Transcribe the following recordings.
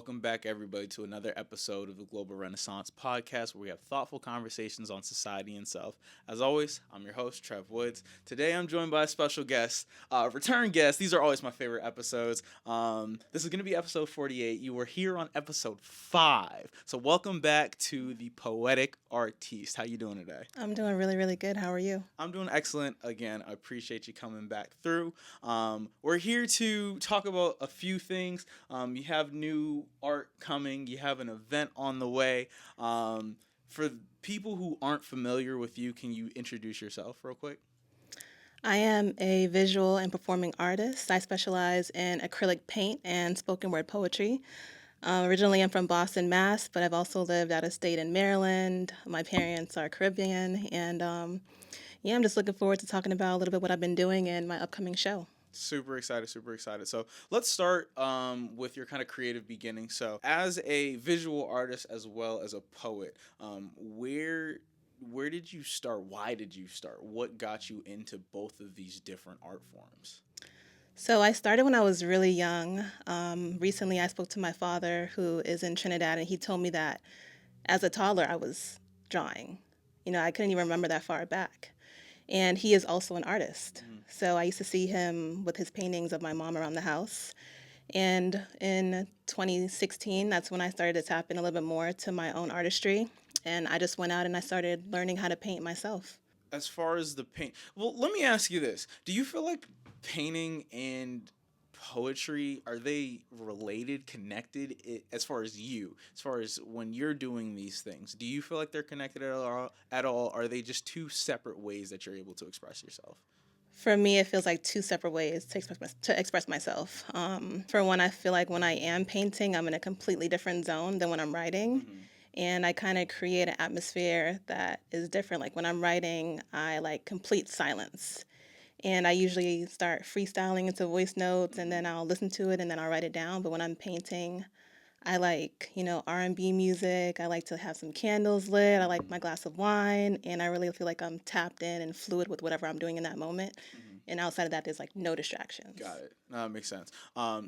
welcome back, everybody, to another episode of the Global Renaissance Podcast, where we have thoughtful conversations on society and self. As always, I'm your host, Trev Woods. Today, I'm joined by a special guest, return guest. These are always my favorite episodes. This is going to be episode 48. You were here on episode 5, so welcome back to the Poetic Artiste. How you doing today? I'm doing really, really good. How are you? I'm doing excellent. Again, I appreciate you coming back through. We're here to talk about a few things. You have new art coming. You have an event on the way. For people who aren't familiar with you, can you introduce yourself real quick? I am a visual and performing artist. I specialize in acrylic paint and spoken word poetry. Originally, I'm from Boston, Mass., but I've also lived out of state in Maryland. My parents are Caribbean, and yeah, I'm just looking forward to talking about a little bit what I've been doing in my upcoming show. Super excited, super excited. So let's start with your kind of creative beginning. So as a visual artist as well as a poet, where did you start? Why did you start? What got you into both of these different art forms? So I started when I was really young. Recently, I spoke to my father, who is in Trinidad, and he told me that as a toddler, I was drawing. I couldn't even remember that far back. And he is also an artist. So I used to see him with his paintings of my mom around the house. And in 2016, that's when I started to tap in a little bit more to my own artistry. And I just went out and I started learning how to paint myself. As far as the paint, well, let me ask you this. Do you feel like painting and poetry, are they related, connected, as far as you, as far as when you're doing these things? Do you feel like they're connected at all? Are they just two separate ways that you're able to express yourself? For me, it feels like two separate ways to express myself. For one, I feel like when I am painting, I'm in a completely different zone than when I'm writing. And I kind of create an atmosphere that is different. Like when I'm writing, I like complete silence. And I usually start freestyling into voice notes and then I'll listen to it and then I'll write it down. But when I'm painting, I like, R&B music. I like to have some candles lit. I like my glass of wine. And I really feel like I'm tapped in and fluid with whatever I'm doing in that moment. And outside of that, there's like no distractions. Got it. No, that makes sense.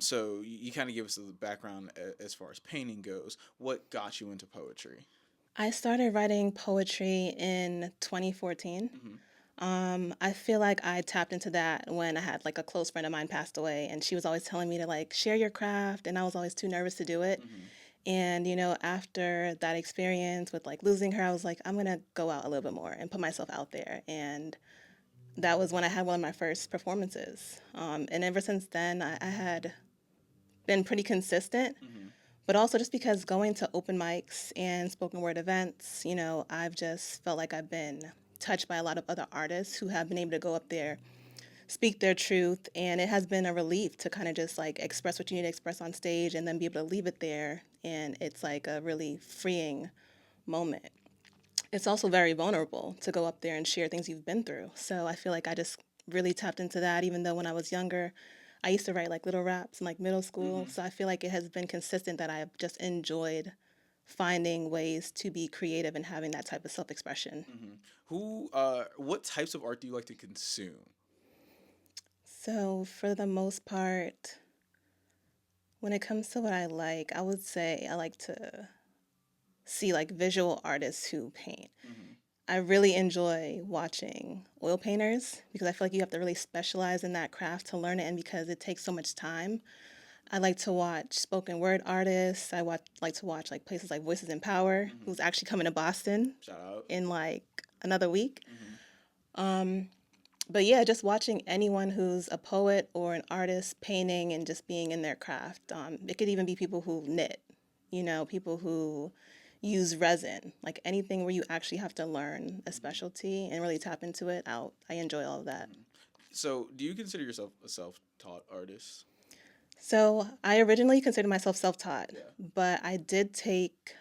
So you kind of give us the background as far as painting goes. What got you into poetry? I started writing poetry in 2014. I feel like I tapped into that when I had like a close friend of mine passed away, and she was always telling me to like share your craft, and I was always too nervous to do it. And after that experience with like losing her, I was like, I'm gonna go out a little bit more and put myself out there. And that was when I had one of my first performances. And ever since then, I had been pretty consistent. But also just because going to open mics and spoken word events, I've just felt like I've been touched by a lot of other artists who have been able to go up there, speak their truth, and it has been a relief to kind of just like express what you need to express on stage and then be able to leave it there, and it's like a really freeing moment. It's also very vulnerable to go up there and share things you've been through. So I feel like I just really tapped into that, even though when I was younger, I used to write like little raps in like middle school. So I feel like it has been consistent that I've just enjoyed finding ways to be creative and having that type of self-expression. What types of art do you like to consume? So for the most part, when it comes to what I would say I like to see like visual artists who paint. I really enjoy watching oil painters because I feel like you have to really specialize in that craft to learn it, and because it takes so much time. I like to watch spoken word artists. Like to watch like places like Voices in Power, who's actually coming to Boston Shout out. in like another week. But yeah, just watching anyone who's a poet or an artist painting and just being in their craft. It could even be people who knit, people who use resin, like anything where you actually have to learn a specialty and really tap into it. I enjoy all of that. So do you consider yourself a self-taught artist? So I originally considered myself self-taught, Yeah. but I did take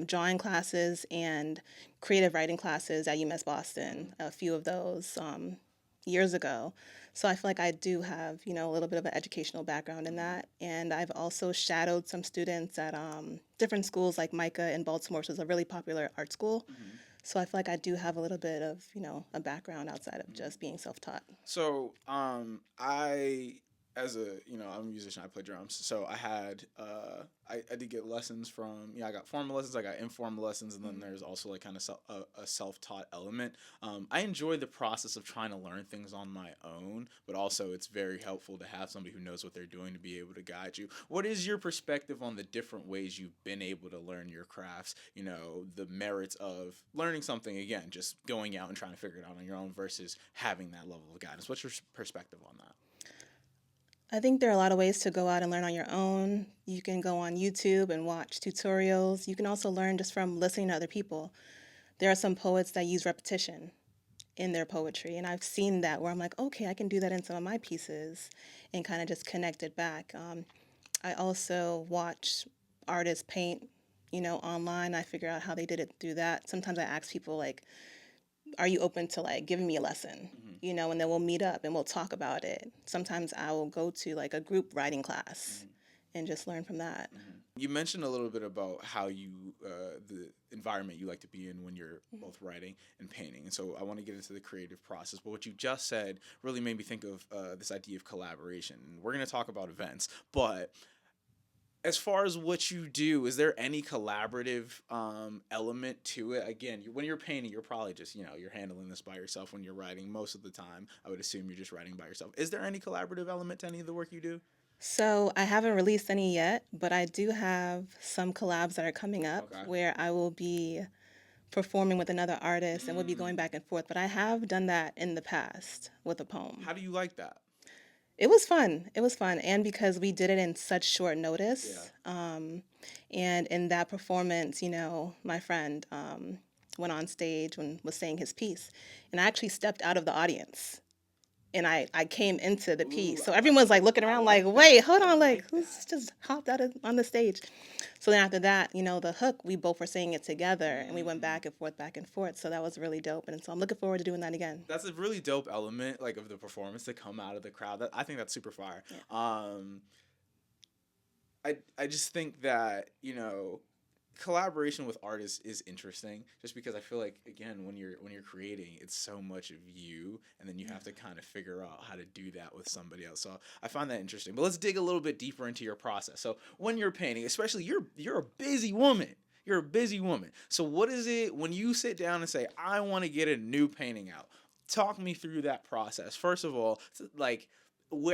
drawing classes and creative writing classes at UMass Boston, a few of those years ago. So I feel like I do have, a little bit of an educational background in that. And I've also shadowed some students at different schools like MICA in Baltimore, which is a really popular art school. So I feel like I do have a little bit of, a background outside of just being self-taught. So I as a, I'm a musician, I play drums, so I had I did get lessons from, I got formal lessons, I got informal lessons, and then there's also like kind of a self-taught element. I enjoy the process of trying to learn things on my own, but also it's very helpful to have somebody who knows what they're doing to be able to guide you. What is your perspective on the different ways you've been able to learn your crafts, the merits of learning something, again, just going out and trying to figure it out on your own versus having that level of guidance? What's your perspective on that? I think there are a lot of ways to go out and learn on your own. You can go on YouTube and watch tutorials. You can also learn just from listening to other people. There are some poets that use repetition in their poetry, and I've seen that where I'm like, okay, I can do that in some of my pieces and kind of just connect it back. I also watch artists paint, online. I figure out how they did it through that. Sometimes I ask people like, are you open to like giving me a lesson? And then we'll meet up and we'll talk about it. Sometimes I will go to like a group writing class and just learn from that. You mentioned a little bit about how the environment you like to be in when you're both writing and painting. And so I want to get into the creative process. But what you just said really made me think of this idea of collaboration. We're going to talk about events, but as far as what you do, is there any collaborative element to it? Again, when you're painting, you're probably just, you're handling this by yourself. When you're writing, most of the time, I would assume you're just writing by yourself. Is there any collaborative element to any of the work you do? So I haven't released any yet, but I do have some collabs that are coming up Okay. where I will be performing with another artist and we'll be going back and forth. But I have done that in the past with a poem. How do you like that? It was fun. It was fun. And because we did it in such short notice. Yeah. And in that performance, my friend went on stage and was saying his piece. And I actually stepped out of the audience. And I came into the piece. So everyone's like looking around like, wait, hold on, like, who's just hopped on the stage? So then after that, the hook, we both were saying it together and we went back and forth, back and forth. So that was really dope. And so I'm looking forward to doing that again. That's a really dope element, like, of the performance to come out of the crowd. I think that's super fire. Yeah. I just think that, collaboration with artists is interesting just because I feel like, again, when you're creating, it's so much of you, and then you have to kind of figure out how to do that with somebody else. So I find that interesting. But let's dig a little bit deeper into your process. So when you're painting, especially, you're a busy woman. You're a busy woman. So what is it when you sit down and say, I want to get a new painting out? Talk me through that process. First of all, like,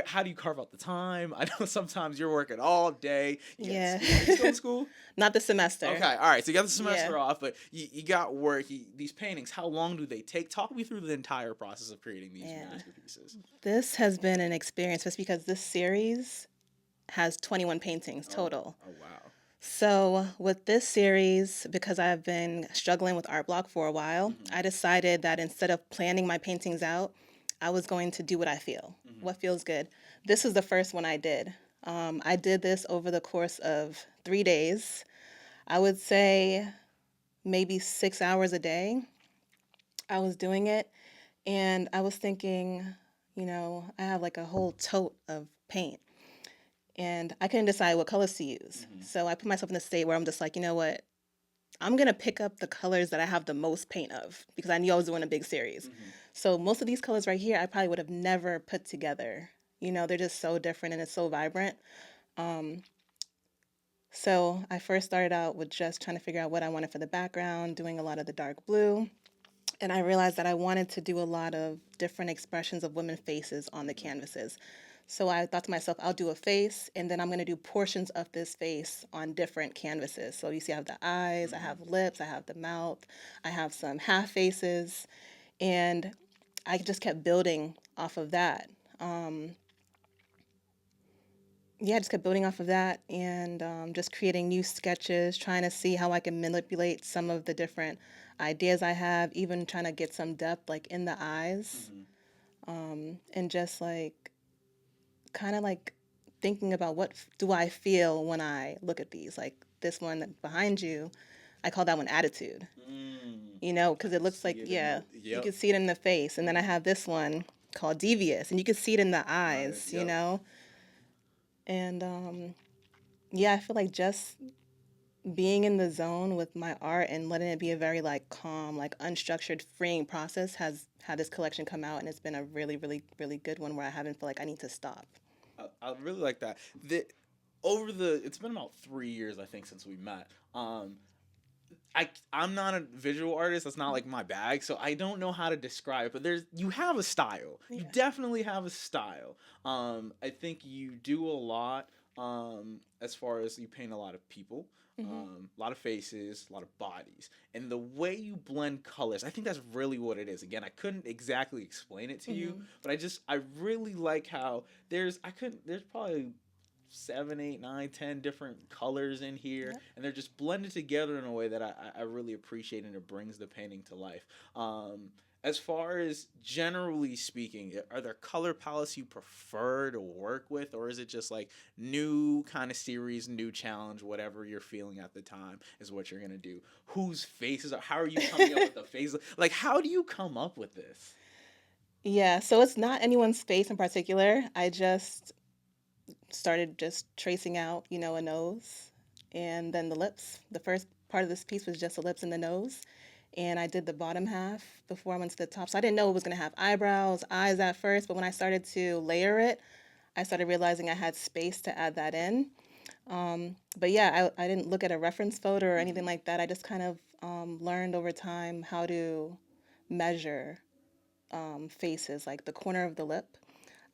how do you carve out the time? I know sometimes you're working all day. Yeah. Are you still in school? Not this semester. Okay, all right. So you got the semester off, but you got work. These paintings, how long do they take? Talk me through the entire process of creating these miniature pieces. This has been an experience just because this series has 21 paintings total. Oh, wow. So with this series, because I've been struggling with art block for a while, I decided that instead of planning my paintings out, I was going to do what I feel, what feels good. This is the first one I did. I did this over the course of 3 days. I would say maybe 6 hours a day. I was doing it, and I was thinking, I have like a whole tote of paint, and I couldn't decide what colors to use. So I put myself in a state where I'm just like, you know what? I'm going to pick up the colors that I have the most paint of because I knew I was doing a big series. So most of these colors right here, I probably would have never put together. They're just so different and it's so vibrant. So I first started out with just trying to figure out what I wanted for the background, doing a lot of the dark blue. And I realized that I wanted to do a lot of different expressions of women's faces on the canvases. So I thought to myself, I'll do a face, and then I'm going to do portions of this face on different canvases. So you see I have the eyes, I have lips, I have the mouth, I have some half faces, and I just kept building off of that. I just kept building off of that and just creating new sketches, trying to see how I can manipulate some of the different ideas I have, even trying to get some depth like in the eyes, and just like kind of like thinking about what do I feel when I look at these. Like this one behind you, I call that one attitude. Because it looks like, you can see it in the face. And then I have this one called devious, and you can see it in the eyes, And I feel like just being in the zone with my art and letting it be a very like calm, like unstructured, freeing process has had this collection come out, and it's been a really, really, really good one where I haven't felt like I need to stop. I really like that. It's been about 3 years I think since we met. I'm not a visual artist. That's not like my bag, so I don't know how to describe it. But you have a style. You Yeah. definitely have a style. I think you do a lot. As far as you paint a lot of people, a lot of faces, a lot of bodies, and the way you blend colors. I think that's really what it is. Again, I couldn't exactly explain it to you, but I really like how there's probably 7, 8, 9, 10 different colors in here, Yep. and they're just blended together in a way that I really appreciate, and it brings the painting to life. As far as generally speaking, are there color palettes you prefer to work with, or is it just like new kind of series, new challenge, whatever you're feeling at the time is what you're gonna do? Whose faces are? How are you coming up with the face? Like, how do you come up with this? Yeah, so it's not anyone's face in particular. I just started just tracing out, a nose and then the lips. The first part of this piece was just the lips and the nose. And I did the bottom half before I went to the top. So I didn't know it was going to have eyebrows, eyes at first, but when I started to layer it, I started realizing I had space to add that in. But yeah, I didn't look at a reference photo or anything like that. I just kind of learned over time how to measure faces, like the corner of the lip.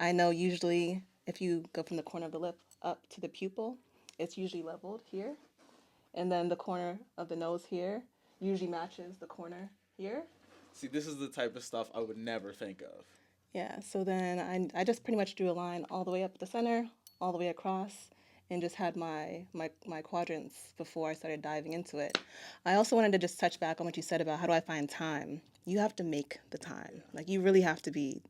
I know usually if you go from the corner of the lip up to the pupil, it's usually leveled here. And then the corner of the nose here usually matches the corner here. See, this is the type of stuff I would never think of. Yeah, so then I just pretty much drew a line all the way up the center, all the way across, and just had my quadrants before I started diving into it. I also wanted to just touch back on what you said about how do I find time. You have to make the time. Like, you really have to be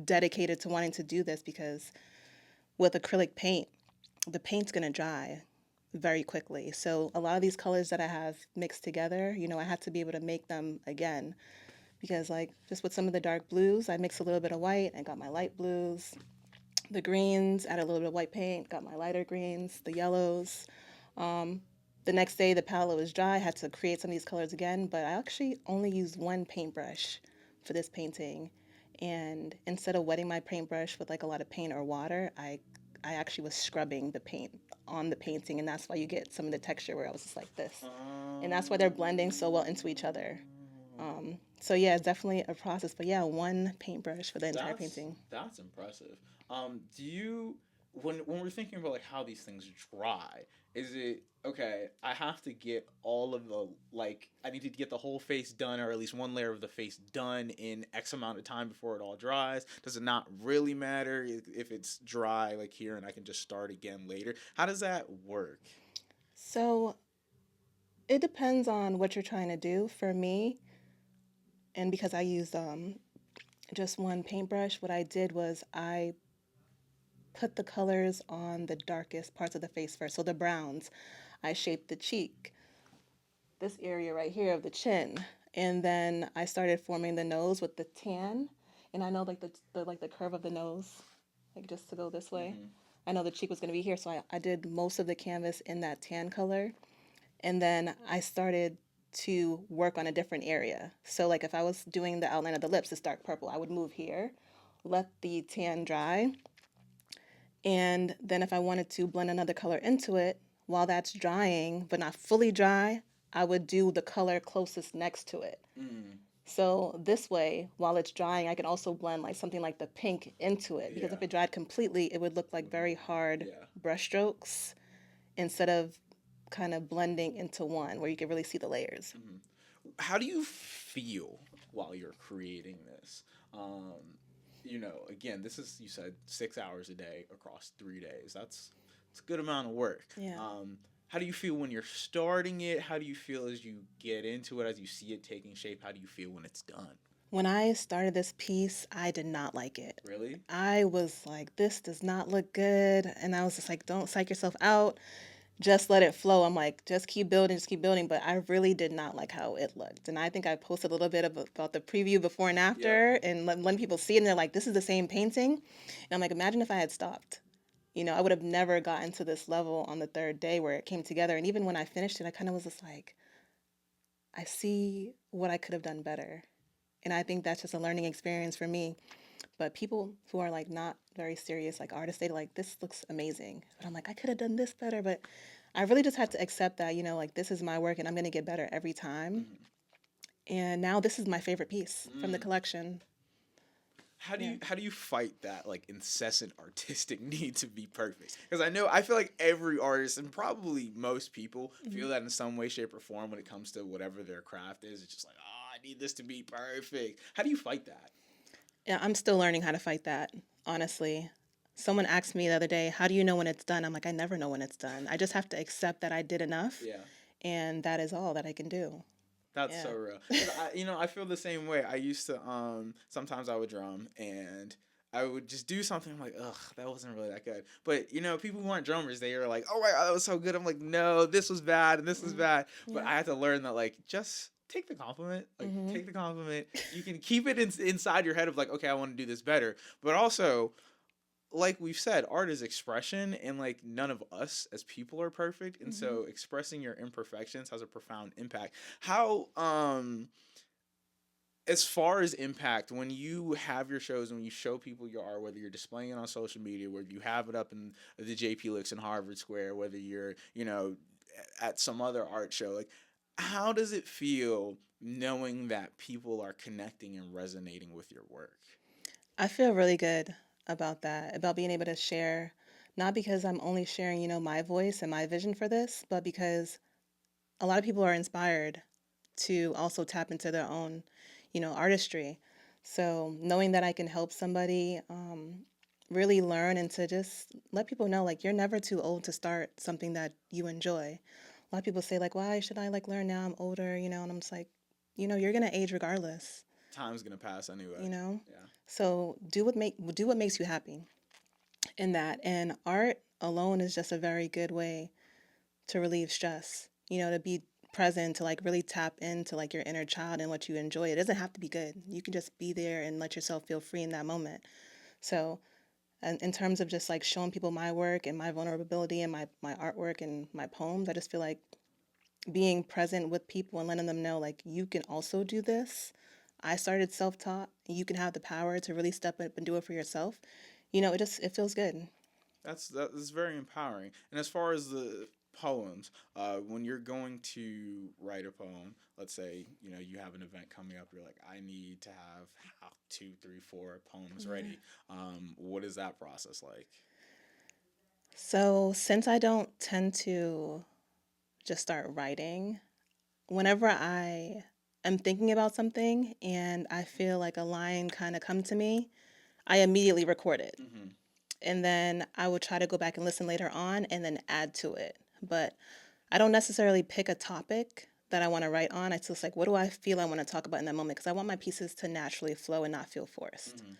dedicated to wanting to do this because with acrylic paint, the paint's gonna dry very quickly. So a lot of these colors that I have mixed together, I had to be able to make them again because like just with some of the dark blues, I mixed a little bit of white and got my light blues. The greens, added a little bit of white paint, got my lighter greens, the yellows. The next day the palette was dry, I had to create some of these colors again, but I actually only used one paintbrush for this painting. And instead of wetting my paintbrush with like a lot of paint or water, I actually was scrubbing the paint on the painting, and that's why you get some of the texture where I was just like this. And that's why they're blending so well into each other. So yeah, it's definitely a process, but yeah, one paintbrush for the entire painting. That's impressive. Do you when we're thinking about like how these things dry, is it okay? I have to get all of the like I need to get the whole face done, or at least one layer of the face done in X amount of time before it all dries. Does it not really matter if it's dry like here and I can just start again later? How does that work? So it depends on what you're trying to do. For me, and because I used just one paintbrush, what I did was I put the colors on the darkest parts of the face first. So the browns, I shaped the cheek, this area right here of the chin, and then I started forming the nose with the tan. And I know like the curve of the nose, like just to go this way. I know the cheek was going to be here, so I did most of the canvas in that tan color. And then I started to work on a different area. So like if I was doing the outline of the lips, it's dark purple, I would move here, let the tan dry, and then if I wanted to blend another color into it, while that's drying, but not fully dry, I would do the color closest next to it. So this way, while it's drying, I can also blend like something like the pink into it. Because if Yeah. it dried completely, it would look like very hard Yeah. brush strokes instead of kind of blending into one where you can really see the layers. How do you feel while you're creating this? Again, this is you said 6 hours a day across 3 days. It's a good amount of work. Yeah. How do you feel when you're starting it? How do you feel as you get into it, as you see it taking shape? How do you feel when it's done? When I started this piece, I did not like it. Really? I was like, this does not look good. And I was just like, don't psych yourself out. Just let it flow. I'm like, just keep building, just keep building. But I really did not like how it looked. And I think I posted a little bit about the preview before and after and letting people see it. And they're like, this is the same painting. And I'm like, imagine if I had stopped. I would have never gotten to this level on the third day where it came together. And even when I finished it, I kind of was just like, I see what I could have done better. And I think that's just a learning experience for me. But people who are like not very serious, like artists, they like, this looks amazing. But I'm like, I could have done this better. But I really just had to accept that, like this is my work and I'm going to get better every time. Mm-hmm. And now this is my favorite piece from the Mm. collection. How do Yeah. you fight that like incessant artistic need to be perfect? Because I feel like every artist and probably most people Mhm. feel that in some way, shape, or form when it comes to whatever their craft is. It's just like, oh, I need this to be perfect. How do you fight that? Yeah, I'm still learning how to fight that, honestly. Someone asked me the other day, how do you know when it's done? I'm like, I never know when it's done. I just have to accept that I did enough, Yeah. and that is all that I can do. That's Yeah. so real. 'Cause I feel the same way. I used to, sometimes I would drum and I would just do something. I'm like, ugh, that wasn't really that good. But people who aren't drummers, they are like, oh my god, that was so good. I'm like, no, this was bad and this was Mhm. bad. But Yeah. I had to learn that like just take the compliment. Like Mhm. take the compliment. You can keep it inside your head of like, okay, I want to do this better. But also like we've said, art is expression, and like none of us as people are perfect, and Mhm. so expressing your imperfections has a profound impact. How as far as impact, when you have your shows, when you show people your art, whether you're displaying it on social media, whether you have it up in the JP Licks in Harvard Square, whether you're at some other art show, like how does it feel knowing that people are connecting and resonating with your work? I feel really good about that, about being able to share, not because I'm only sharing, my voice and my vision for this, but because a lot of people are inspired to also tap into their own, artistry. So knowing that I can help somebody really learn and to just let people know, like, you're never too old to start something that you enjoy. A lot of people say, like, why should I like learn now? I'm older, and I'm just like, you're gonna age regardless, Time's gonna pass anyway. you know. Yeah. So do what makes you happy in that. And art alone is just a very good way to relieve stress, to be present, to like really tap into like your inner child and what you enjoy. It doesn't have to be good. You can just be there and let yourself feel free in that moment. So, and in terms of just like showing people my work and my vulnerability and my artwork and my poems, I just feel like being present with people and letting them know like you can also do this. I started self-taught. You can have the power to really step up and do it for yourself. It feels good. That is very empowering. And as far as the poems, when you're going to write a poem, let's say you have an event coming up, you're like, I need to have two, three, four poems Yeah. ready. What is that process like? So, since I don't tend to just start writing, whenever I am thinking about something and I feel like a line kind of come to me, I immediately record it. Mm-hmm. And then I would try to go back and listen later on and then add to it. But I don't necessarily pick a topic that I want to write on. It's just like, what do I feel I want to talk about in that moment? Because I want my pieces to naturally flow and not feel forced. Mm-hmm.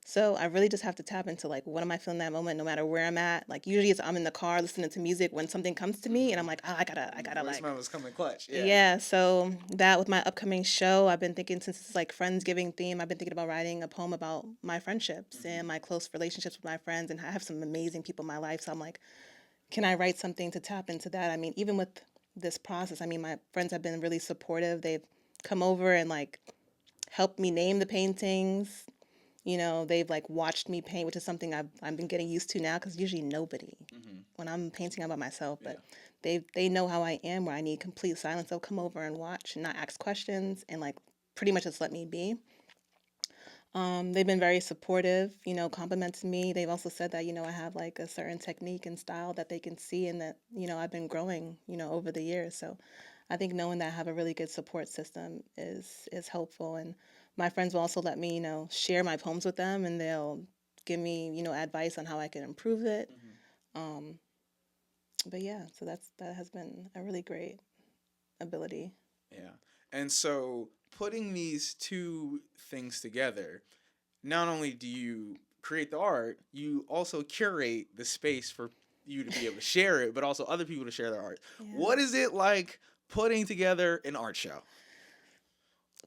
So I really just have to tap into like, what am I feeling in that moment, no matter where I'm at. Like usually it's I'm in the car listening to music when something comes to me, and I'm like, oh, I The gotta voice like, memos coming clutch. Yeah. yeah. So that with my upcoming show, I've been thinking since it's like Friendsgiving theme, I've been thinking about writing a poem about my friendships Mm-hmm. and my close relationships with my friends, and I have some amazing people in my life. So I'm like, can I write something to tap into that? I mean, even with this process, I mean, my friends have been really supportive. They've come over and like helped me name the paintings. They've like watched me paint, which is something I've been getting used to now because usually nobody, Mm-hmm. when I'm painting, I'm by myself, Yeah. but they know how I am where I need complete silence. They'll come over and watch and not ask questions and like pretty much just let me be. They've been very supportive, complimenting me. They've also said that, I have like a certain technique and style that they can see and that, I've been growing, over the years. So I think knowing that I have a really good support system is helpful. And my friends will also let me, share my poems with them and they'll give me, advice on how I can improve it. Mm-hmm. Um, but yeah, so that has been a really great ability. Yeah. And so putting these two things together, not only do you create the art, you also curate the space for you to be able to share it, but also other people to share their art. Yeah. What is it like putting together an art show?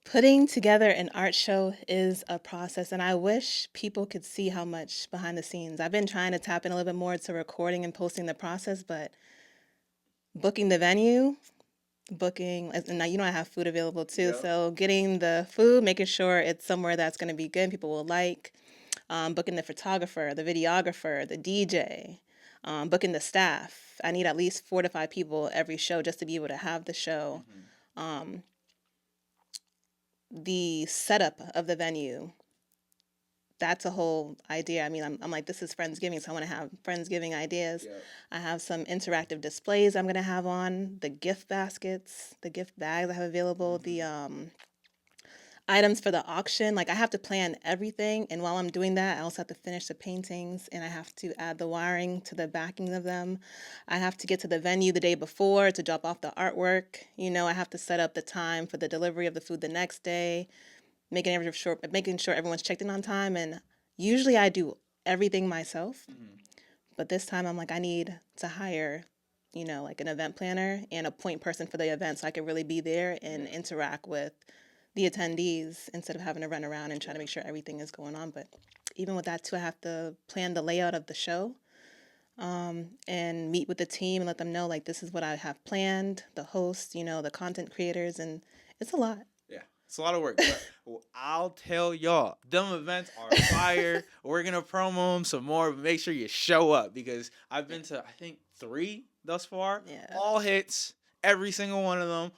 Putting together an art show is a process, and I wish people could see how much behind the scenes. I've been trying to tap in a little bit more to recording and posting the process, but booking the venue, booking, and now I have food available too. Yep. So getting the food, making sure it's somewhere that's going to be good, people will like. booking the photographer, the videographer, the DJ, booking the staff. I need at least 4 to 5 people every show just to be able to have the show. The setup of the venue, that's a whole idea. I mean, I'm like, this is Friendsgiving, so I want to have Friendsgiving ideas. Yep. I have some interactive displays I'm going to have on, the gift baskets, the gift bags I have available, the items for the auction. Like, I have to plan everything, and while I'm doing that, I also have to finish the paintings, and I have to add the wiring to the backing of them. I have to get to the venue the day before to drop off the artwork. I have to set up the time for the delivery of the food the next day, making sure everyone's checked in on time. And usually I do everything myself, but this time I'm like, I need to hire, like an event planner and a point person for the event so I can really be there and interact with the attendees instead of having to run around and try to make sure everything is going on. But even with that too, I have to plan the layout of the show, and meet with the team and let them know, like, this is what I have planned, the hosts, the content creators, and it's a lot. Yeah, it's a lot of work. But I'll tell y'all, them events are fire. We're gonna promo them some more, but make sure you show up because I've been to I think 3 thus far. Yeah. All hits, every single one of them.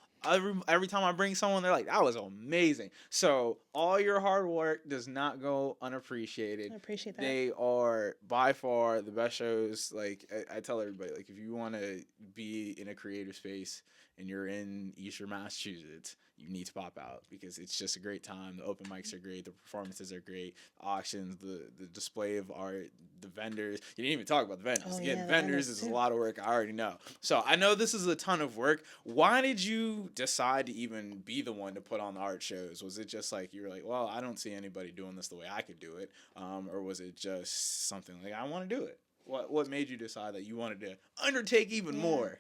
Every time I bring someone, they're like, "That was amazing." So all your hard work does not go unappreciated. I appreciate that. They are by far the best shows. Like I tell everybody, like if you want to be in a creative space and you're in Eastern Massachusetts, you need to pop out because it's just a great time. The open mics are great. The performances are great. The auctions, the display of art, the vendors. You didn't even talk about the vendors. Oh, Again, yeah, the vendors vendors is a too. lot of work. I already know. So I know this is a ton of work. Why did you decide to even be the one to put on the art shows? Was it just like you were like, well, I don't see anybody doing this the way I could do it, or was it just something like I want to do it? What made you decide that you wanted to undertake even more?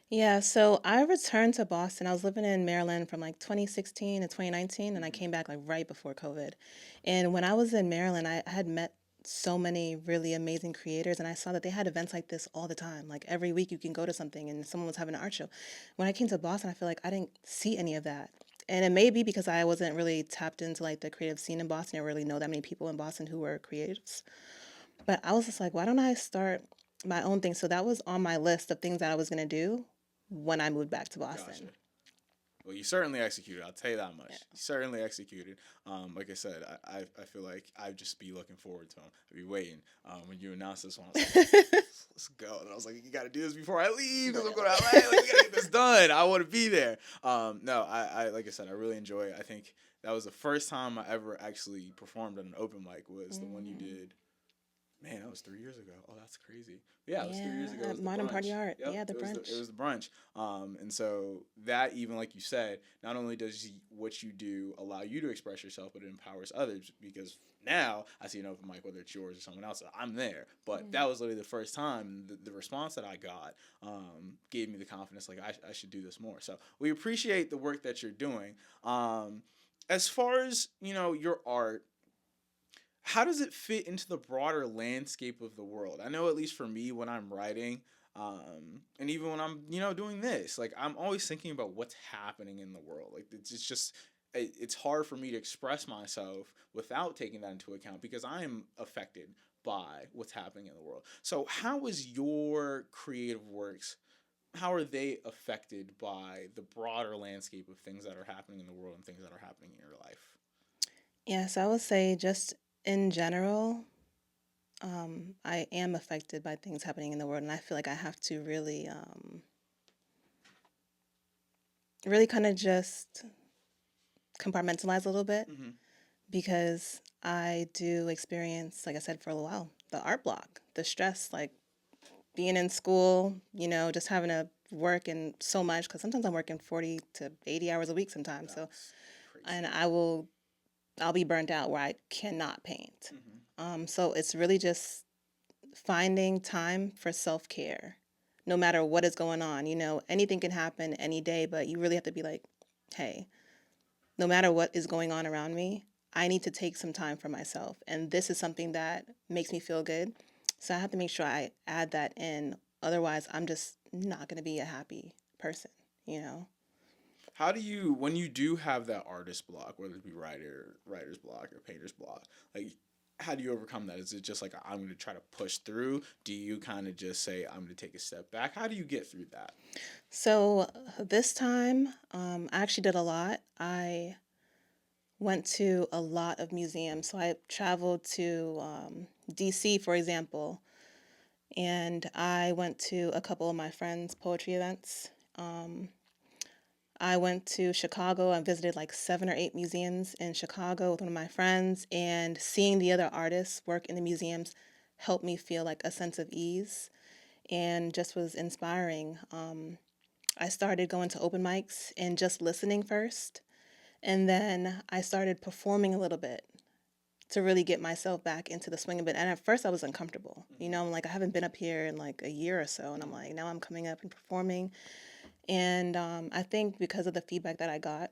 Yeah, so I returned to Boston. I was living in Maryland from like 2016 to 2019, and I came back like right before COVID. And when I was in Maryland, I had met so many really amazing creators, and I saw that they had events like this all the time. Like every week you can go to something and someone was having an art show. When I came to Boston, I feel like I didn't see any of that. And it may be because I wasn't really tapped into like the creative scene in Boston. I didn't really know that many people in Boston who were creatives. But I was just like, why don't I start my own thing? So that was on my list of things that I was going to do when I moved back to Gotcha. Boston. Well, you certainly executed. I'll tell you that much. You certainly executed. Like I said, I feel like I'd just be looking forward to them. I'd be waiting. When you announced this one, I was like, let's go. And I was like, you got to do this before I leave because I'm going to LA. Like, we got to get this done. I want to be there. No, I like I said, I really enjoy it. I think that was the first time I ever actually performed at an open mic was the one you did. Man, that was 3 years ago. Oh, that's crazy. Yeah, it was 3 years ago. It was the Modern brunch. Party Art. Yep, Yeah, the brunch. It was the brunch. And so that even like you said, not only does what you do allow you to express yourself, but it empowers others because now I see an open mic, whether it's yours or someone else, I'm there. But that was literally the first time. The response that I got gave me the confidence like I should do this more. So we appreciate the work that you're doing. As far as your art, how does it fit into the broader landscape of the world? I know at least for me when I'm writing, and even when I'm doing this, like I'm always thinking about what's happening in the world. Like it's just it's hard for me to express myself without taking that into account because I am affected by what's happening in the world. So how is your creative works? How are they affected by the broader landscape of things that are happening in the world and things that are happening in your life? Yeah, so I would say just in general, I am affected by things happening in the world, and I feel like I have to really kind of just compartmentalize a little bit because I do experience, like I said, for a little while, the art block, the stress, like being in school, just having to work and so much because sometimes I'm working 40 to 80 hours a week sometimes. So, and I'll be burnt out where I cannot paint. So it's really just finding time for self-care, no matter what is going on. Anything can happen any day, but you really have to be like, hey, no matter what is going on around me, I need to take some time for myself. And this is something that makes me feel good. So I have to make sure I add that in. Otherwise, I'm just not going to be a happy person. How do you, when you do have that artist block, whether it be writer's block or painter's block, like how do you overcome that? Is it just like, I'm going to try to push through? Do you kind of just say, I'm going to take a step back? How do you get through that? So this time, I actually did a lot. I went to a lot of museums. So I traveled to DC, for example, and I went to a couple of my friends' poetry events. I went to Chicago and visited like 7 or 8 museums in Chicago with one of my friends, and seeing the other artists work in the museums helped me feel like a sense of ease and just was inspiring. I started going to open mics and just listening first, and then I started performing a little bit to really get myself back into the swing of it. And at first, I was uncomfortable. You know, I'm like, I haven't been up here in like a year or so, and I'm like, now I'm coming up and performing. And I think because of the feedback that I got,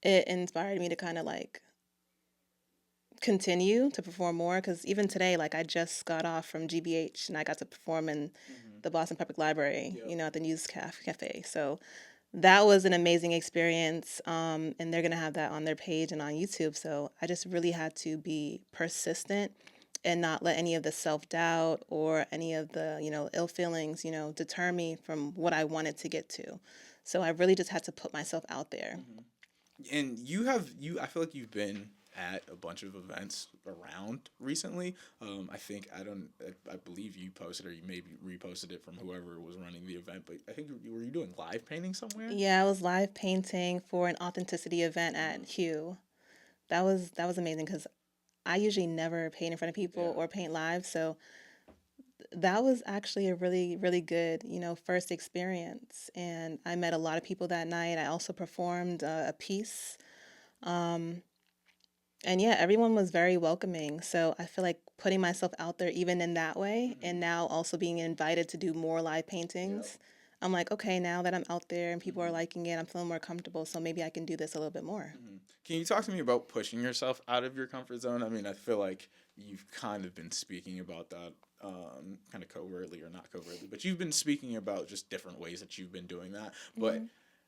it inspired me to kind of like continue to perform more. Because even today, like I just got off from GBH and I got to perform in the Boston Public Library, Yep. you know, at the News Cafe. So that was an amazing experience. And they're going to have that on their page and on YouTube. So I just really had to be persistent and not let any of the self-doubt or any of the, you know, ill feelings, you know, deter me from what I wanted to get to. So I really just had to put myself out there. And I feel like you've been at a bunch of events around recently. I believe you posted, or you maybe reposted it from whoever was running the event, but I think were you doing live painting somewhere? Yeah, I was live painting for an authenticity event at Hue. That was amazing because I usually never paint in front of people Yeah. or paint live. So that was actually a really, really good, you know, first experience. And I met a lot of people that night. I also performed a piece. And yeah, everyone was very welcoming. So I feel like putting myself out there even in that way, and now also being invited to do more live paintings. Yep. I'm like, okay, now that I'm out there and people are liking it, I'm feeling more comfortable. So maybe I can do this a little bit more. Can you talk to me about pushing yourself out of your comfort zone? I mean, I feel like you've kind of been speaking about that, kind of covertly or not covertly, but you've been speaking about just different ways that you've been doing that. But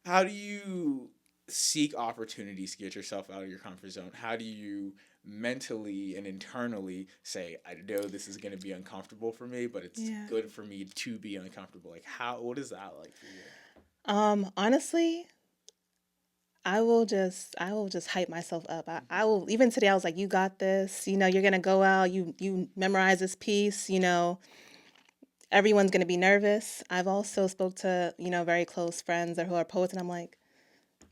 how do you seek opportunities to get yourself out of your comfort zone? How do you mentally and internally say, I know this is going to be uncomfortable for me, but it's Yeah. good for me to be uncomfortable? Like, what is that like for you? Honestly, I will just hype myself up. I will, even today I was like, you got this, you know, you're gonna go out, you memorize this piece, you know, everyone's gonna be nervous. I've also spoke to, you know, very close friends or who are poets, and I'm like,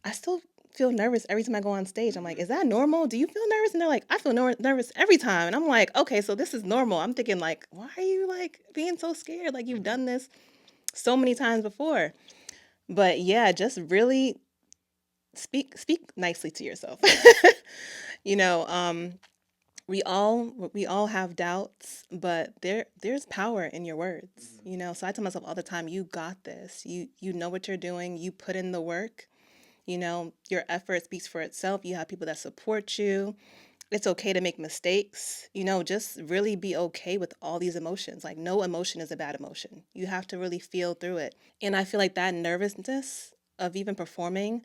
I still feel nervous every time I go on stage. I'm like, is that normal? Do you feel nervous? And they're like, I feel nervous every time. And I'm like, okay, so this is normal. I'm thinking like, why are you like being so scared? Like you've done this so many times before. But yeah, just really speak nicely to yourself. You know, we all have doubts, but there's power in your words. You know, so I tell myself all the time, you got this. You know what you're doing. You put in the work. You know, your effort speaks for itself. You have people that support you. It's okay to make mistakes. You know, just really be okay with all these emotions. Like, no emotion is a bad emotion. You have to really feel through it. And I feel like that nervousness of even performing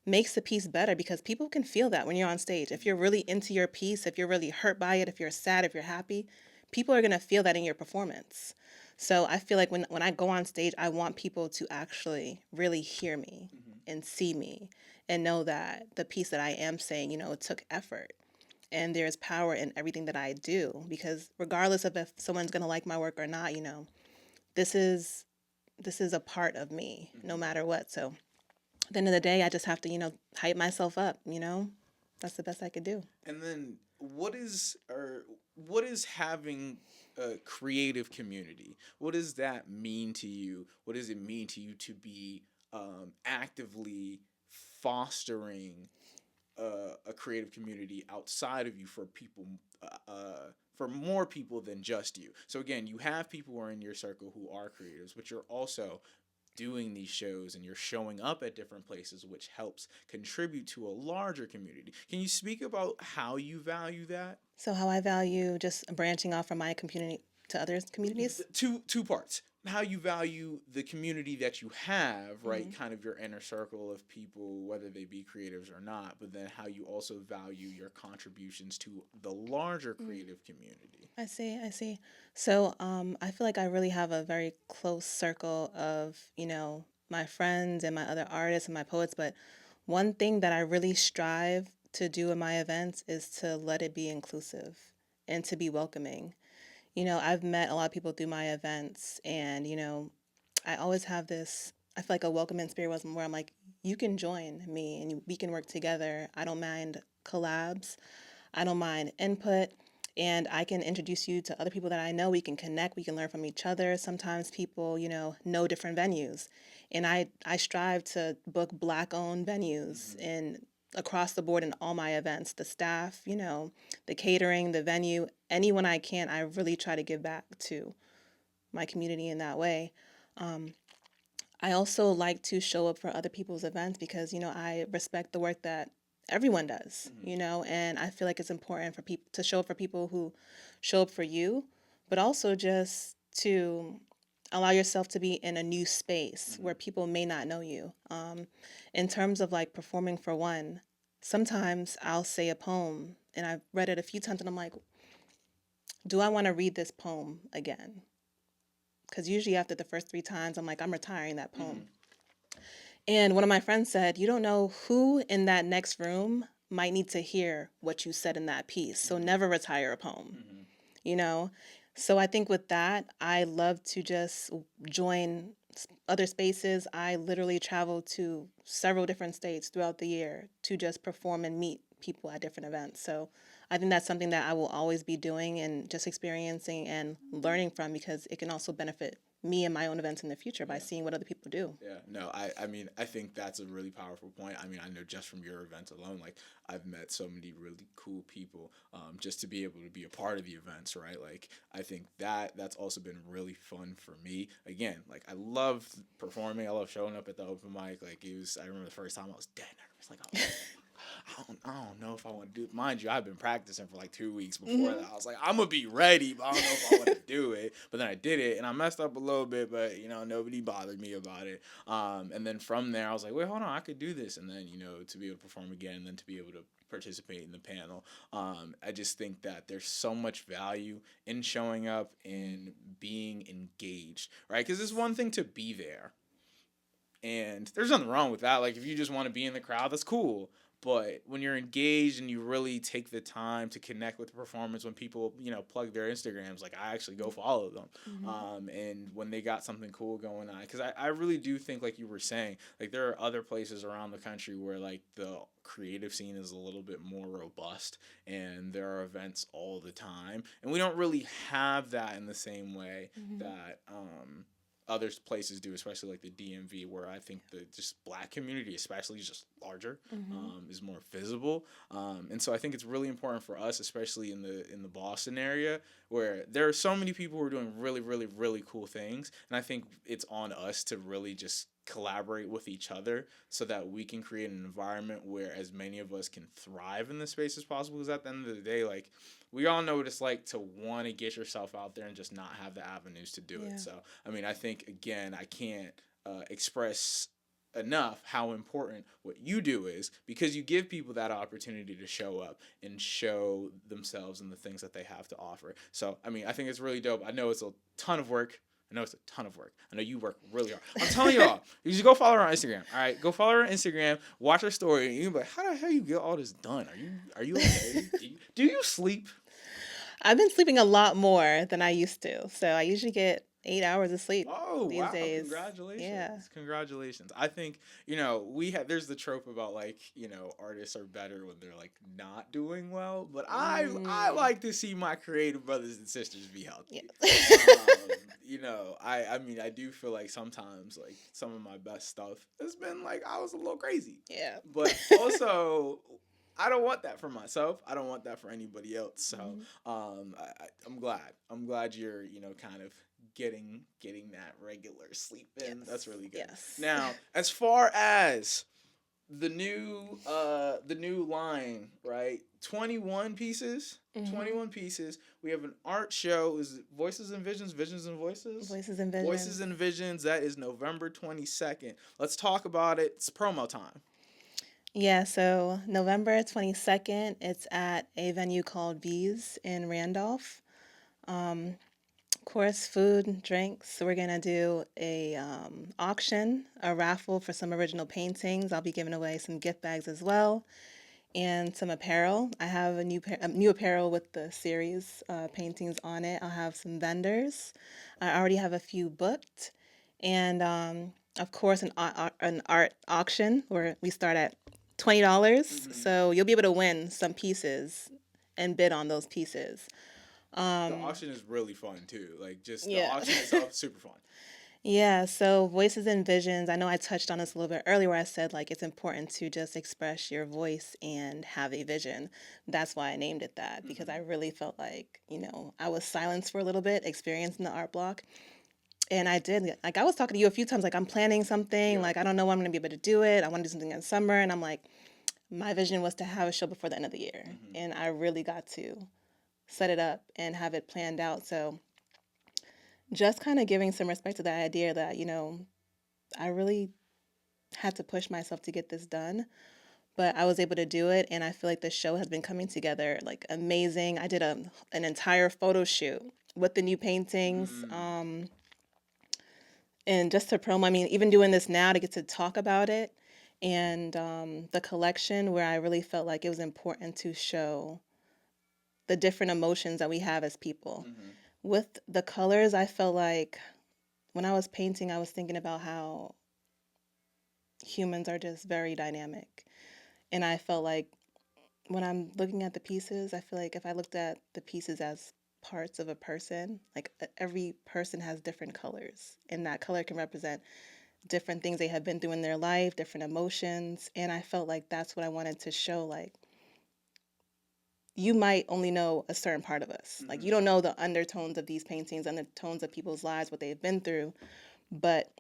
makes the piece better because people can feel that when you're on stage. If you're really into your piece, if you're really hurt by it, if you're sad, if you're happy, people are going to feel that in your performance. So I feel like when I go on stage, I want people to actually really hear me and see me and know that the piece that I am saying, you know, it took effort. And there's power in everything that I do because regardless of if someone's going to like my work or not, you know, this is this is a part of me no matter what. So at the end of the day, I just have to, you know, hype myself up, you know? That's the best I could do. And then what is having a creative community? What does that mean to you? What does it mean to you to be actively fostering a creative community outside of you for people, for more people than just you? So again, you have people who are in your circle who are creatives, but you're also doing these shows and you're showing up at different places, which helps contribute to a larger community. Can you speak about how you value that? So how I value just branching off from my community to others' communities. Two parts. how you value the community that you have, right? Mm-hmm. Kind of your inner circle of people, whether they be creatives or not, but then how you also value your contributions to the larger creative community. I see, I see. So, I feel like I really have a very close circle of, my friends and my other artists and my poets, but one thing that I really strive to do in my events is to let it be inclusive and to be welcoming. I've met a lot of people through my events, and, I always have this, I feel like a welcoming spirit was where I'm like, you can join me and we can work together. I don't mind collabs. I don't mind input, and I can introduce you to other people that I know. We can connect, we can learn from each other. Sometimes people, know different venues. And I strive to book black owned venues Mm-hmm. and across the board in all my events. The staff, the catering, the venue, anyone I can, I really try to give back to my community in that way. Um, I also like to show up for other people's events because, I respect the work that everyone does, Mm-hmm. and I feel like it's important for people to show up for people who show up for you, but also just to allow yourself to be in a new space Mm-hmm. where people may not know you. In terms of like performing for one, sometimes I'll say a poem and I've read it a few times and I'm like, do I want to read this poem again? Because usually after the first three times, I'm like, I'm retiring that Mm-hmm. poem. And one of my friends said, you don't know who in that next room might need to hear what you said in that piece. So Mm-hmm. never retire a poem, Mm-hmm. you know? So I think with that, I love to just join other spaces. I literally travel to several different states throughout the year to just perform and meet people at different events. So I think that's something that I will always be doing and just experiencing and learning from because it can also benefit me and my own events in the future by Yeah. seeing what other people do. Yeah, no, I mean, I think that's a really powerful point. I mean, I know just from your event alone, like I've met so many really cool people, just to be able to be a part of the events, right? Like I think that's also been really fun for me. Again, like I love performing, I love showing up at the open mic. Like it was, I remember the first time I was dead nervous, like I don't know if I want to do it. Mind you, I've been practicing for like 2 weeks before Hmm. that. I was like, I'm gonna be ready, but I don't know if I want to do it. But then I did it, and I messed up a little bit, but nobody bothered me about it. And then from there, I was like, wait, hold on, I could do this. And then to be able to perform again, and then to be able to participate in the panel. I just think that there's so much value in showing up and being engaged, right? Because it's one thing to be there, and there's nothing wrong with that. Like if you just want to be in the crowd, that's cool. But when you're engaged and you really take the time to connect with the performers, when people plug their Instagrams, like I actually go follow them, Hmm. and when they got something cool going on, because I really do think, like you were saying, like there are other places around the country where like the creative scene is a little bit more robust, and there are events all the time, and we don't really have that in the same way Hmm. that other places do, especially like the DMV, where I think the just black community, especially, is just larger, Hmm. is more visible, and so I think it's really important for us, especially in the Boston area, where there are so many people who are doing really, really, really cool things, and I think it's on us to really just collaborate with each other so that we can create an environment where as many of us can thrive in the space as possible. Because at the end of the day, like we all know what it's like to want to get yourself out there and just not have the avenues to do it. Yeah. So, I mean, I think, again, I can't express enough how important what you do is, because you give people that opportunity to show up and show themselves and the things that they have to offer. So, I mean, I think it's really dope. I know it's a ton of work. I know it's a ton of work. I know you work really hard. I'm telling y'all, you should go follow her on Instagram. All right, go follow her on Instagram. Watch her story, and you'll be like, "How the hell you get all this done? Are you okay? Do you sleep?" I've been sleeping a lot more than I used to. So I usually get 8 hours of sleep Oh these wow! days. Yeah. Congratulations, congratulations. I think we have. There's the trope about like artists are better when they're like not doing well, but I Mm. like to see my creative brothers and sisters be Yeah. healthy. Um, I mean I do feel like sometimes like some of my best stuff has been like I was a little crazy, Yeah. but also I don't want that for myself. I don't want that for anybody else. So Mhm. I'm glad. I'm glad you're kind of getting that regular sleep in. That's Yes. really good. Yes. Now, as far as the new line, right? 21 pieces. Mm-hmm. 21 pieces. We have an art show. Is it Voices and Visions? Visions and Voices? Voices and Voices Visions. and Visions. That is November 22nd. Let's talk about it. It's promo time. Yeah, so November 22nd, it's at a venue called V's in Randolph. Of course, food, drinks. So we're gonna do a auction, a raffle for some original paintings. I'll be giving away some gift bags as well, and some apparel. I have new apparel with the series paintings on it. I'll have some vendors. I already have a few booked, and of course an art auction where we start at $20. Mm-hmm. So you'll be able to win some pieces and bid on those pieces. The auction is really fun too. Like just the Yeah. auction itself is super fun. Yeah, so voices and visions. I know I touched on this a little bit earlier where I said like it's important to just express your voice and have a vision. That's why I named it that because Mm-hmm. I really felt like, I was silenced for a little bit experiencing the art block. And I did. Like I was talking to you a few times like I'm planning something, Yep. like I don't know when I'm going to be able to do it. I want to do something in summer and I'm like my vision was to have a show before the end of the year. Mm-hmm. And I really got to set it up and have it planned out. So just kind of giving some respect to the idea that, I really had to push myself to get this done, but I was able to do it, and I feel like the show has been coming together like amazing. I did an entire photo shoot with the new paintings, Mm. and just to promo. I mean, even doing this now to get to talk about it, and the collection where I really felt like it was important to show the different emotions that we have as people. Mm-hmm. With the colors, I felt like when I was painting, I was thinking about how humans are just very dynamic. And I felt like when I'm looking at the pieces, I feel like if I looked at the pieces as parts of a person, like every person has different colors, and that color can represent different things they have been through in their life, different emotions. And I felt like that's what I wanted to show. Like, you might only know a certain part of us. Like, Mm-hmm. you don't know the undertones of these paintings, undertones of people's lives, what they've been through. But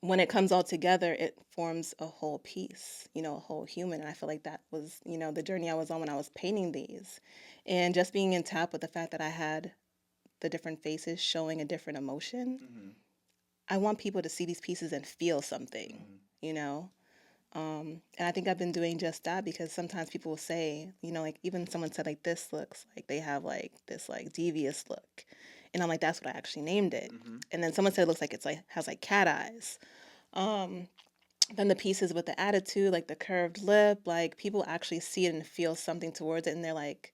when it comes all together, it forms a whole piece, a whole human. And I feel like that was, the journey I was on when I was painting these. And just being in tap with the fact that I had the different faces showing a different emotion. Mm-hmm. I want people to see these pieces and feel something, Mm-hmm. you know? And I think I've been doing just that because sometimes people will say, like even someone said like this looks like they have like this like devious look. And I'm like, that's what I actually named it. Mm-hmm. And then someone said it looks like it's like has like cat eyes. Um, then the pieces with the attitude, like the curved lip, like people actually see it and feel something towards it, and they're like,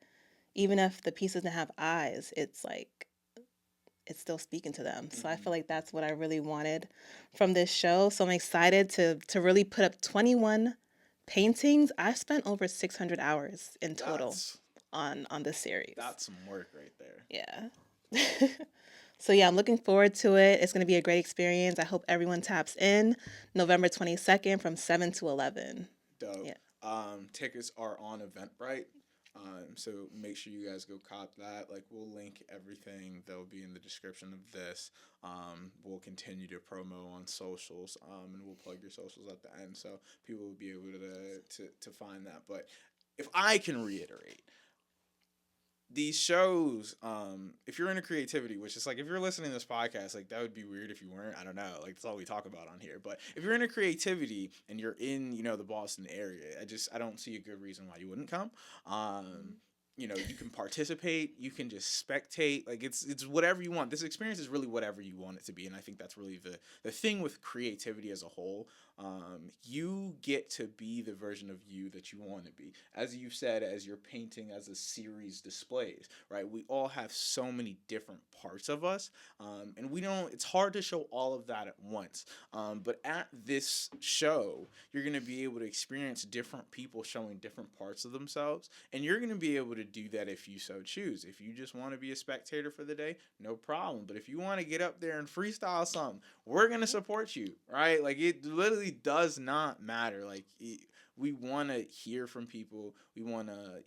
even if the piece doesn't have eyes, it's like it's still speaking to them. So I Mm-hmm. feel like that's what I really wanted from this show. So I'm excited to really put up 21 paintings. I've spent over 600 hours in total That's on this series. that's some work right there. Yeah. So yeah, I'm looking forward to it. It's going to be a great experience. I hope everyone taps in November 22nd from 7 to 11. Dope. Yeah. Tickets are on Eventbrite. So make sure you guys go cop that. Like we'll link everything. They'll be in the description of this. We'll continue to promo on socials, and we'll plug your socials at the end, so people will be able to find that. But if I can reiterate, these shows, if you're into creativity, which is like if you're listening to this podcast, like that would be weird if you weren't. I don't know, like that's all we talk about on here. But if you're into creativity and you're in, the Boston area, I don't see a good reason why you wouldn't come. You can participate, you can just spectate, like it's whatever you want. This experience is really whatever you want it to be, and I think that's really the thing with creativity as a whole. You get to be the version of you that you want to be, as you said, as you're painting, as a series displays, right? We all have so many different parts of us, and we don't. It's hard to show all of that at once. But at this show, you're gonna be able to experience different people showing different parts of themselves, and you're gonna be able to do that if you so choose. If you just want to be a spectator for the day, no problem. But if you want to get up there and freestyle something, we're gonna support you, right? Like it literally does not matter. Like we want to hear from people. We want to,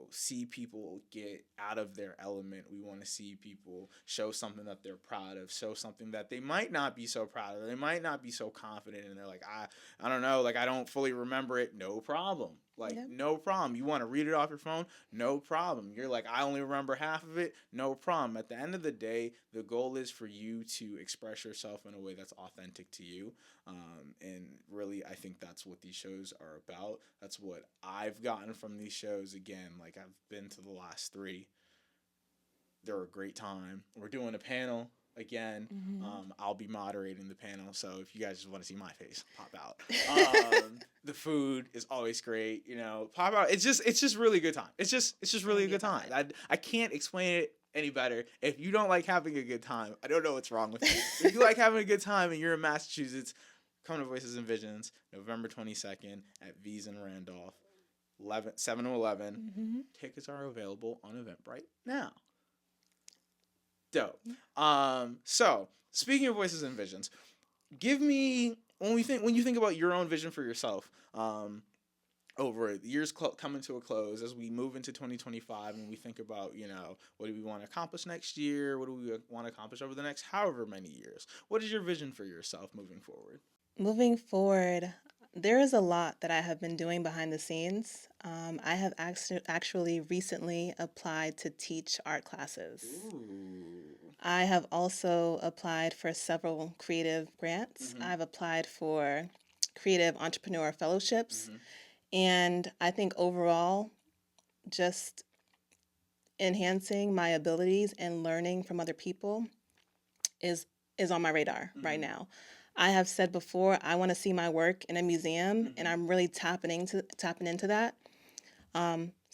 see people get out of their element. We want to see people show something that they're proud of, show something that they might not be so proud of. They might not be so confident, and they're like, I don't know, like I don't fully remember it. No problem. Like, Yep. no problem. You want to read it off your phone? No problem. You're like, I only remember half of it? No problem. At the end of the day, the goal is for you to express yourself in a way that's authentic to you. And really, I think that's what these shows are about. That's what I've gotten from these shows. Again, like, I've been to the last three. They're a great time. We're doing a panel again. I'll be moderating the panel, so if you guys just want to see my face pop out, the food is always great. Pop out. It's just really good time. It's just really a good time. I can't explain it any better. If you don't like having a good time, I don't know what's wrong with you. If you like having a good time and you're in Massachusetts, come to Voices and Visions, November 22nd at V's in Randolph, 7 to 11. Tickets are available on Eventbrite now. Dope. So speaking of Voices and Visions, give me, when you think about your own vision for yourself, over the years coming to a close, as we move into 2025 and we think about, what do we want to accomplish next year? What do we want to accomplish over the next however many years? What is your vision for yourself moving forward? Moving forward, there is a lot that I have been doing behind the scenes. I have actually recently applied to teach art classes. Ooh. I have also applied for several creative grants. I've applied for creative entrepreneur fellowships. And I think overall, just enhancing my abilities and learning from other people is on my radar right now. I have said before, I want to see my work in a museum, and I'm really tapping into that.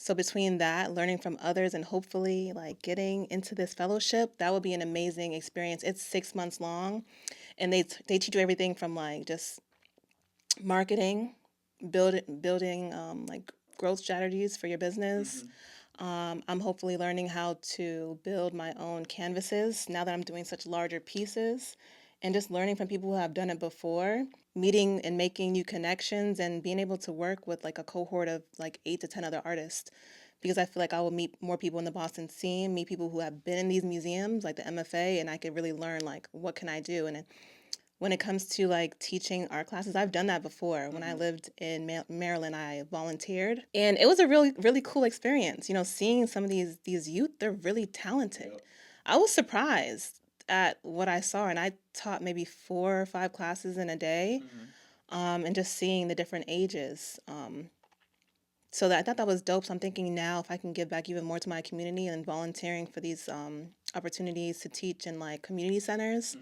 So between that, learning from others, and hopefully like getting into this fellowship, that would be an amazing experience. It's 6 months long, and they teach you everything from like just marketing, building like growth strategies for your business. I'm hopefully learning how to build my own canvases now that I'm doing such larger pieces, and just learning from people who have done it before, meeting and making new connections, and being able to work with like a cohort of like 8 to 10 other artists, because I feel like I will meet more people in the Boston scene, meet people who have been in these museums like the MFA, and I could really learn like what can I do. And when it comes to like teaching art classes, I've done that before. When I lived in Maryland, I volunteered, and it was a really, really cool experience. Seeing some of these youth, they're really talented. Yep. I was surprised at what I saw, and I taught maybe 4 or 5 classes in a day, and just seeing the different ages. So I thought that was dope. So I'm thinking now, if I can give back even more to my community and volunteering for these opportunities to teach in like community centers.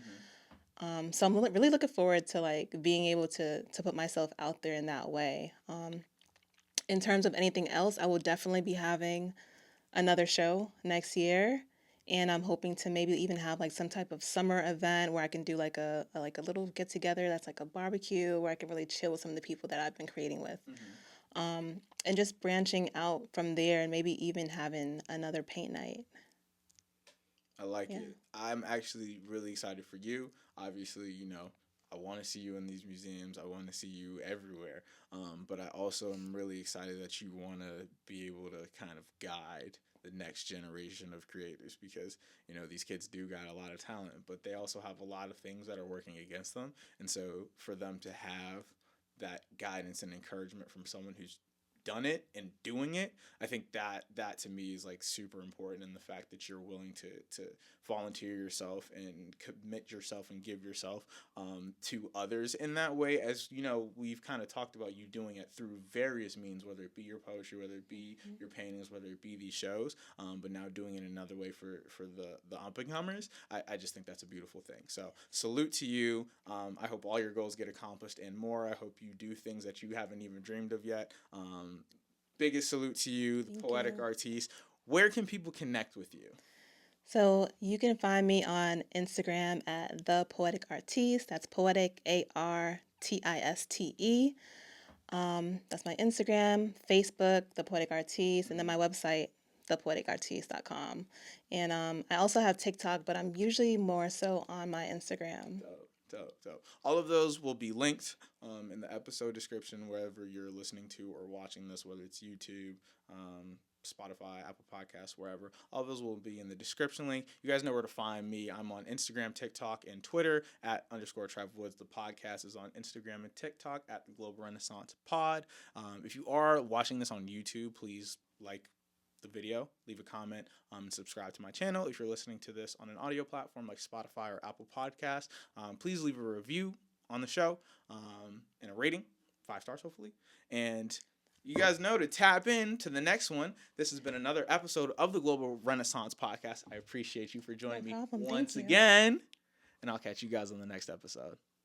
So I'm really looking forward to like being able to put myself out there in that way. In terms of anything else, I will definitely be having another show next year, and I'm hoping to maybe even have like some type of summer event where I can do like a little get together that's like a barbecue where I can really chill with some of the people that I've been creating with. And just branching out from there, and maybe even having another paint night. I like Yeah. it. I'm actually really excited for you. Obviously, I want to see you in these museums. I want to see you everywhere. But I also am really excited that you want to be able to kind of guide the next generation of creators, because, these kids do got a lot of talent, but they also have a lot of things that are working against them. And so for them to have that guidance and encouragement from someone who's done it and doing it, I think that to me is like super important. And the fact that you're willing to volunteer yourself and commit yourself and give yourself to others in that way, as we've kind of talked about you doing it through various means, whether it be your poetry, whether it be your paintings, whether it be these shows, but now doing it another way for the up and comers. I just think that's a beautiful thing. So salute to you. I hope all your goals get accomplished and more. I hope you do things that you haven't even dreamed of yet. Biggest salute to you, the Poetic Artiste. Where can people connect with you? So you can find me on Instagram at The Poetic Artiste. That's Poetic Artiste. That's my Instagram, Facebook, The Poetic Artiste, and then my website, thepoeticartiste.com. And I also have TikTok, but I'm usually more so on my Instagram. Dope. All of those will be linked in the episode description wherever you're listening to or watching this, whether it's YouTube, Spotify, Apple Podcasts, wherever. All of those will be in the description link. You guys know where to find me. I'm on Instagram, TikTok, and Twitter at _Trev Woods. The podcast is on Instagram and TikTok at the Global Renaissance Pod. If you are watching this on YouTube, please like the video, leave a comment, and subscribe to my channel. If you're listening to this on an audio platform like Spotify or Apple Podcasts, please leave a review on the show and a rating, 5 stars hopefully. And you guys know to tap in to the next one. This has been another episode of the Global Renaissance Podcast. I appreciate you for joining me once again, and I'll catch you guys on the next episode.